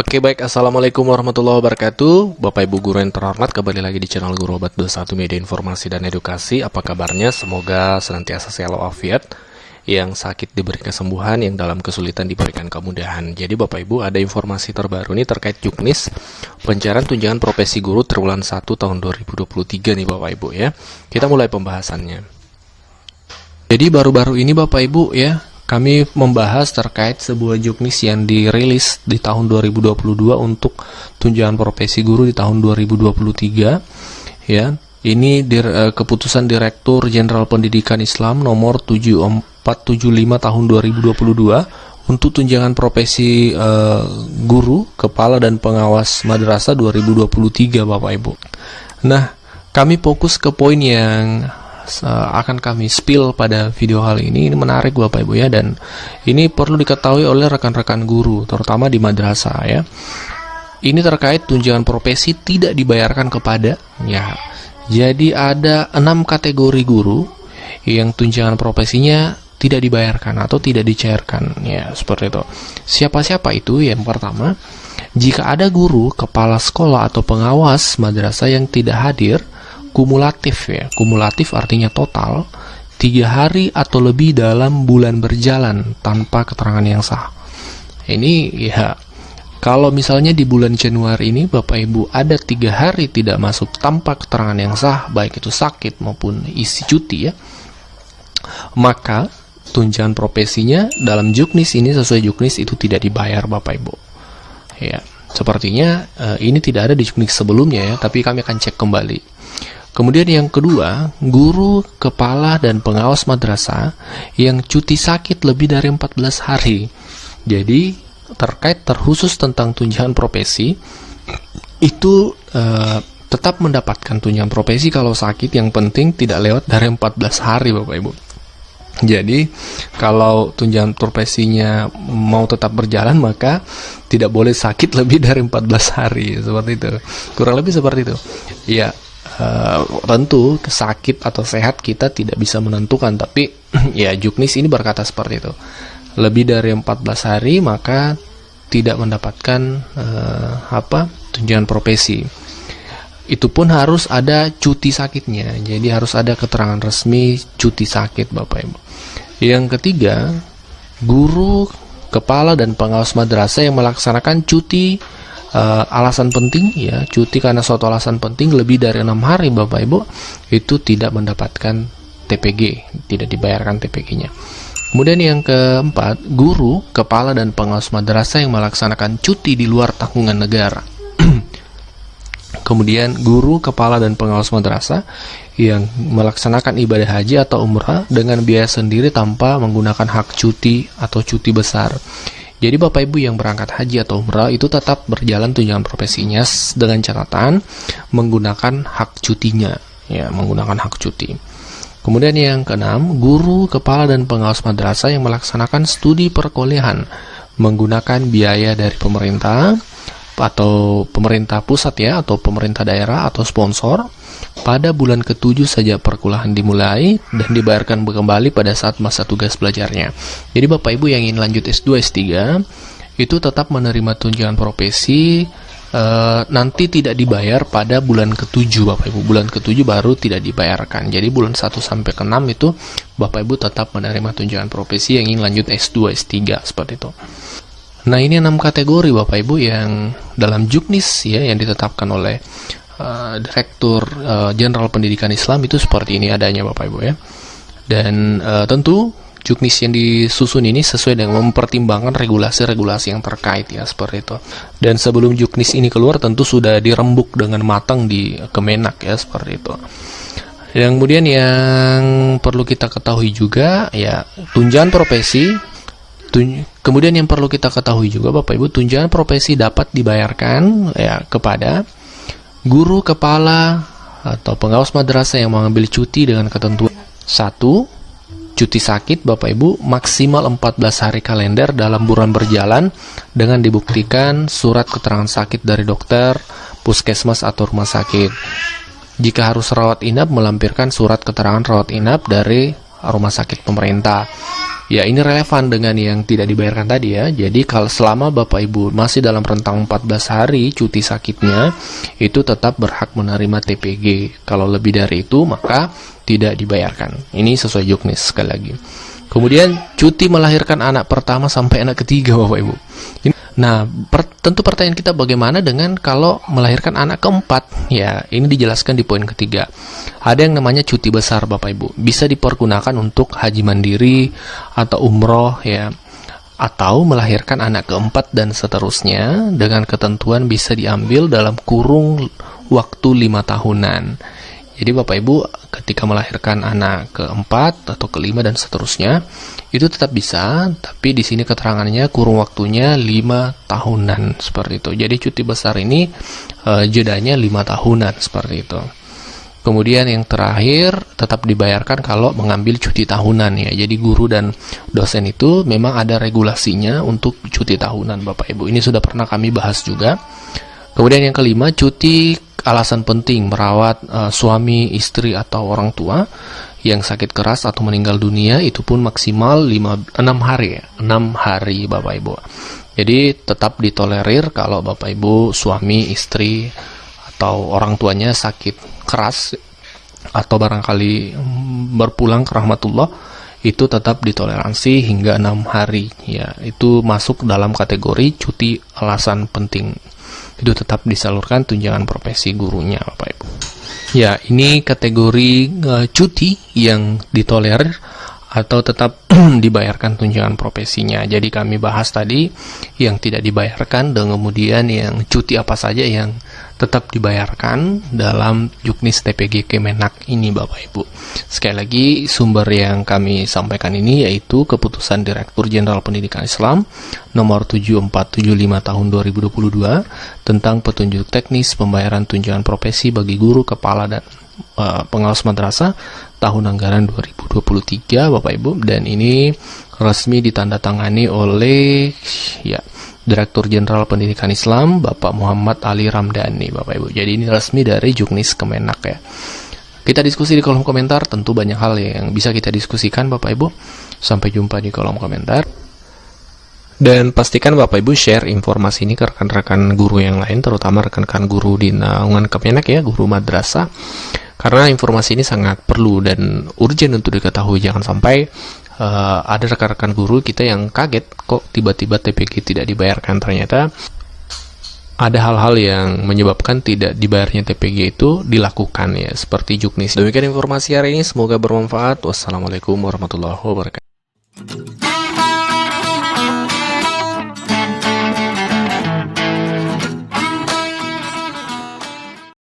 Oke baik, Assalamualaikum warahmatullahi wabarakatuh. Bapak Ibu guru yang terhormat, kembali lagi di channel Guru Obat 21 Media Informasi dan Edukasi. Apa kabarnya? Semoga senantiasa sehat walafiat, yang sakit diberi kesembuhan, yang dalam kesulitan diberikan kemudahan. Jadi Bapak Ibu, ada informasi terbaru nih terkait Juknis pencairan tunjangan profesi guru triwulan 1 tahun 2023 nih Bapak Ibu ya. Kita mulai pembahasannya. Jadi baru-baru ini Bapak Ibu ya, kami membahas terkait sebuah Juknis yang dirilis di tahun 2022 untuk tunjangan profesi guru di tahun 2023 ya. Ini keputusan Direktur Jenderal Pendidikan Islam nomor 7475 tahun 2022 untuk tunjangan profesi guru, kepala dan pengawas madrasah 2023 Bapak Ibu. Nah, kami fokus ke poin yang akan kami spill pada video kali ini. Ini menarik Bapak Ibu ya, dan ini perlu diketahui oleh rekan-rekan guru terutama di madrasah ya. Ini terkait tunjangan profesi tidak dibayarkan kepada ya. Jadi ada 6 kategori guru yang tunjangan profesinya tidak dibayarkan atau tidak dicairkan ya, seperti itu. Siapa-siapa itu? Yang pertama, jika ada guru, kepala sekolah atau pengawas madrasah yang tidak hadir kumulatif ya, kumulatif artinya total 3 hari atau lebih dalam bulan berjalan tanpa keterangan yang sah. Ini ya, kalau misalnya di bulan Januari ini Bapak Ibu ada 3 hari tidak masuk tanpa keterangan yang sah, baik itu sakit maupun isi cuti ya, maka tunjangan profesinya dalam Juknis ini, sesuai Juknis, itu tidak dibayar Bapak Ibu ya. Sepertinya ini tidak ada di Juknis sebelumnya ya, tapi kami akan cek kembali. Kemudian yang kedua, guru, kepala, dan pengawas madrasah yang cuti sakit lebih dari 14 hari. Jadi, terkait terkhusus tentang tunjangan profesi, itu tetap mendapatkan tunjangan profesi kalau sakit, yang penting tidak lewat dari 14 hari Bapak Ibu. Jadi, kalau tunjangan profesinya mau tetap berjalan, maka tidak boleh sakit lebih dari 14 hari. Seperti itu. Kurang lebih seperti itu. Ya. Tentu sakit atau sehat kita tidak bisa menentukan, tapi ya Juknis ini berkata seperti itu. Lebih dari 14 hari maka tidak mendapatkan tunjangan profesi. Itu pun harus ada cuti sakitnya. Jadi harus ada keterangan resmi cuti sakit Bapak Ibu. Yang ketiga, guru, kepala dan pengawas madrasah yang melaksanakan cuti alasan penting ya, cuti karena suatu alasan penting lebih dari 6 hari Bapak Ibu, itu tidak mendapatkan TPG, tidak dibayarkan TPG-nya. Kemudian yang keempat, guru, kepala dan pengawas madrasah yang melaksanakan cuti di luar tanggungan negara. Kemudian guru, kepala dan pengawas madrasah yang melaksanakan ibadah haji atau umrah dengan biaya sendiri tanpa menggunakan hak cuti atau cuti besar. Jadi Bapak Ibu yang berangkat haji atau umrah itu tetap berjalan tunjangan profesinya dengan catatan menggunakan hak cutinya ya, menggunakan hak cuti. Kemudian yang keenam, guru, kepala dan pengawas madrasah yang melaksanakan studi perkuliahan menggunakan biaya dari pemerintah atau pemerintah pusat ya, atau pemerintah daerah atau sponsor pada bulan ke-7 saja perkuliahan dimulai dan dibayarkan kembali pada saat masa tugas belajarnya. Jadi Bapak Ibu yang ingin lanjut S2, S3 itu tetap menerima tunjangan profesi, nanti tidak dibayar pada bulan ke-7 Bapak Ibu. Bulan ke-7 baru tidak dibayarkan. Jadi bulan 1 sampai ke-6 itu Bapak Ibu tetap menerima tunjangan profesi yang ingin lanjut S2, S3 seperti itu. Nah, ini 6 kategori Bapak Ibu yang dalam Juknis ya, yang ditetapkan oleh Direktur Jenderal Pendidikan Islam, itu seperti ini adanya Bapak Ibu ya. Dan tentu Juknis yang disusun ini sesuai dengan mempertimbangkan regulasi-regulasi yang terkait ya, seperti itu. Dan sebelum Juknis ini keluar tentu sudah dirembuk dengan matang di Kemenak ya, seperti itu. Yang kemudian yang perlu kita ketahui juga ya, tunjangan profesi. Kemudian yang perlu kita ketahui juga Bapak Ibu, tunjangan profesi dapat dibayarkan ya kepada guru, kepala atau pengawas madrasah yang mengambil cuti dengan ketentuan 1. Cuti sakit Bapak Ibu maksimal 14 hari kalender dalam bulan berjalan dengan dibuktikan surat keterangan sakit dari dokter, puskesmas atau rumah sakit. Jika harus rawat inap, melampirkan surat keterangan rawat inap dari rumah sakit pemerintah. Ya, ini relevan dengan yang tidak dibayarkan tadi ya. Jadi kalau selama Bapak Ibu masih dalam rentang 14 hari cuti sakitnya, itu tetap berhak menerima TPG. Kalau lebih dari itu, maka tidak dibayarkan. Ini sesuai juknis sekali lagi. Kemudian cuti melahirkan anak pertama sampai anak ketiga, Bapak Ibu. Nah, tentu pertanyaan kita bagaimana dengan kalau melahirkan anak keempat? Ya, ini dijelaskan di poin ketiga. Ada yang namanya cuti besar, Bapak Ibu. Bisa dipergunakan untuk haji mandiri atau umroh ya, atau melahirkan anak keempat dan seterusnya, dengan ketentuan bisa diambil dalam kurung waktu 5 tahunan. Jadi Bapak Ibu ketika melahirkan anak keempat atau kelima dan seterusnya, itu tetap bisa, tapi di sini keterangannya kurung waktunya 5 tahunan seperti itu. Jadi cuti besar ini jedanya 5 tahunan seperti itu. Kemudian yang terakhir tetap dibayarkan kalau mengambil cuti tahunan ya. Jadi guru dan dosen itu memang ada regulasinya untuk cuti tahunan, Bapak Ibu. Ini sudah pernah kami bahas juga. Kemudian yang kelima, cuti alasan penting merawat suami, istri atau orang tua yang sakit keras atau meninggal dunia, itu pun maksimal 6 hari ya. 6 hari Bapak Ibu. Jadi tetap ditolerir kalau Bapak Ibu suami, istri atau orang tuanya sakit keras atau barangkali berpulang ke rahmatullah, itu tetap ditoleransi hingga 6 hari ya. Itu masuk dalam kategori cuti alasan penting. Itu tetap disalurkan tunjangan profesi gurunya, Bapak Ibu. Ya, ini kategori cuti yang ditolerir atau tetap dibayarkan tunjangan profesinya. Jadi kami bahas tadi yang tidak dibayarkan, dan kemudian yang cuti apa saja yang tetap dibayarkan dalam juknis TPG Kemenak ini, Bapak Ibu. Sekali lagi, sumber yang kami sampaikan ini yaitu Keputusan Direktur Jenderal Pendidikan Islam nomor 7475 tahun 2022 tentang petunjuk teknis pembayaran tunjangan profesi bagi guru, kepala dan pengawas madrasah tahun anggaran 2023, Bapak Ibu, dan ini resmi ditandatangani oleh Direktur Jenderal Pendidikan Islam Bapak Muhammad Ali Ramdhani, Bapak Ibu. Jadi ini resmi dari Juknis Kemenak ya. Kita diskusi di kolom komentar, tentu banyak hal yang bisa kita diskusikan Bapak Ibu. Sampai jumpa di kolom komentar. Dan pastikan Bapak Ibu share informasi ini ke rekan-rekan guru yang lain, terutama rekan-rekan guru di naungan Kemenak ya, guru madrasah. Karena informasi ini sangat perlu dan urgent untuk diketahui. Jangan sampai ada rekan-rekan guru kita yang kaget kok tiba-tiba TPG tidak dibayarkan. Ternyata ada hal-hal yang menyebabkan tidak dibayarnya TPG itu dilakukan ya, seperti juknis. Demikian informasi hari ini, semoga bermanfaat. Wassalamualaikum warahmatullahi wabarakatuh.